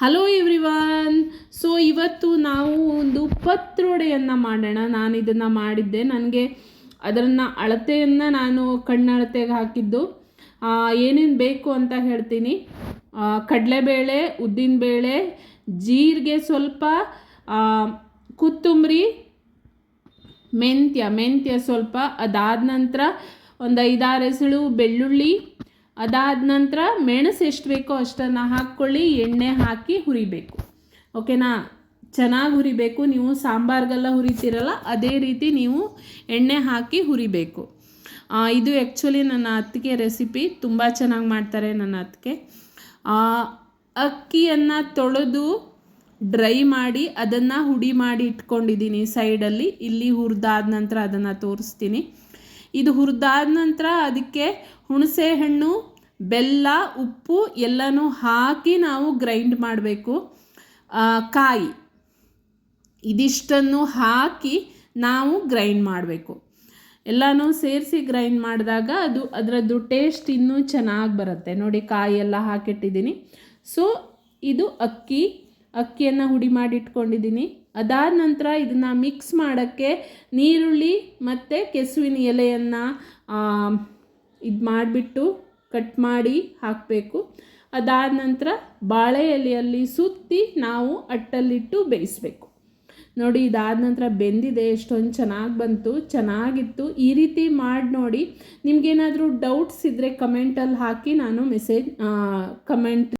Hello everyone. So ಇವತ್ತು ನಾವು ಒಂದು ಪತ್ರೊಡೆಯನ್ನು ಮಾಡೋಣ. ನಾನು ಇದನ್ನು ಮಾಡಿದ್ದೆ. ನನಗೆ ಅದನ್ನು ಅಳತೆಯನ್ನು ನಾನು ಕಣ್ಣಳತೆಗೆ ಹಾಕಿದ್ದು. ಏನೇನು ಬೇಕು ಅಂತ ಹೇಳ್ತೀನಿ. ಕಡಲೆಬೇಳೆ, ಉದ್ದಿನಬೇಳೆ, ಜೀರಿಗೆ ಸ್ವಲ್ಪ, ಕೊತ್ತಂಬರಿ, ಮೆಂತ್ಯ ಸ್ವಲ್ಪ, ಅದಾದ ನಂತರ ಒಂದು 5-6 ಎಸಳು ಬೆಳ್ಳುಳ್ಳಿ, ಅದಾದ ನಂತರ ಮೆಣಸು ಎಷ್ಟು ಬೇಕೋ ಅಷ್ಟನ್ನು ಹಾಕ್ಕೊಳ್ಳಿ. ಎಣ್ಣೆ ಹಾಕಿ ಹುರಿಬೇಕು. ಓಕೆನಾ? ಚೆನ್ನಾಗಿ ಹುರಿಬೇಕು. ನೀವು ಸಾಂಬಾರಿಗೆಲ್ಲ ಹುರಿತೀರಲ್ಲ ಅದೇ ರೀತಿ ನೀವು ಎಣ್ಣೆ ಹಾಕಿ ಹುರಿಬೇಕು. ಇದು ಆ್ಯಕ್ಚುಲಿ ನನ್ನ ಅತ್ತಿಗೆ ರೆಸಿಪಿ. ತುಂಬ ಚೆನ್ನಾಗಿ ಮಾಡ್ತಾರೆ ನನ್ನ ಅತ್ತಿಗೆ. ಅಕ್ಕಿಯನ್ನು ತೊಳೆದು ಡ್ರೈ ಮಾಡಿ ಅದನ್ನು ಹುಡಿ ಮಾಡಿ ಇಟ್ಕೊಂಡಿದ್ದೀನಿ ಸೈಡಲ್ಲಿ. ಇಲ್ಲಿ ಹುರಿದಾದ ನಂತರ ಅದನ್ನು ತೋರಿಸ್ತೀನಿ. ಇದು ಹುರಿದಾದ ನಂತರ ಅದಕ್ಕೆ ಹುಣಸೆ ಹಣ್ಣು, ಬೆಲ್ಲ, ಉಪ್ಪು ಎಲ್ಲನೂ ಹಾಕಿ ನಾವು ಗ್ರೈಂಡ್ ಮಾಡಬೇಕು. ಕಾಯಿ ಇದಿಷ್ಟನ್ನು ಹಾಕಿ ನಾವು ಗ್ರೈಂಡ್ ಮಾಡಬೇಕು. ಎಲ್ಲನೂ ಸೇರಿಸಿ ಗ್ರೈಂಡ್ ಮಾಡಿದಾಗ ಅದರದ್ದು ಟೇಸ್ಟ್ ಇನ್ನೂ ಚೆನ್ನಾಗಿ ಬರುತ್ತೆ. ನೋಡಿ, ಕಾಯಿ ಎಲ್ಲ ಹಾಕಿಟ್ಟಿದ್ದೀನಿ. ಸೊ ಇದು ಅಕ್ಕಿಯನ್ನು ಹುಡಿ ಮಾಡಿ ಇಟ್ಕೊಂಡಿದ್ದೀನಿ. ಅದಾದ ನಂತರ ಇದನ್ನು ಮಿಕ್ಸ್ ಮಾಡೋಕ್ಕೆ ನೀರುಳ್ಳಿ ಮತ್ತು ಕೆಸುವಿನ ಎಲೆಯನ್ನು ಇದು ಮಾಡಿಬಿಟ್ಟು ಕಟ್ ಮಾಡಿ ಹಾಕಬೇಕು. ಅದಾದ ನಂತರ ಬಾಳೆ ಎಲೆಯಲ್ಲಿ ಸುತ್ತಿ ನಾವು ಅಟ್ಟಲ್ಲಿಟ್ಟು ಬೇಯಿಸಬೇಕು. ನೋಡಿ, ಇದಾದ ನಂತರ ಬೆಂದಿದೆ. ಎಷ್ಟೊಂದು ಚೆನ್ನಾಗಿ ಬಂತು, ಚೆನ್ನಾಗಿತ್ತು. ಈ ರೀತಿ ಮಾಡಿ ನೋಡಿ. ನಿಮಗೇನಾದರೂ ಡೌಟ್ಸ್ ಇದ್ದರೆ ಕಮೆಂಟಲ್ಲಿ ಹಾಕಿ, ನಾನು ಕಮೆಂಟ್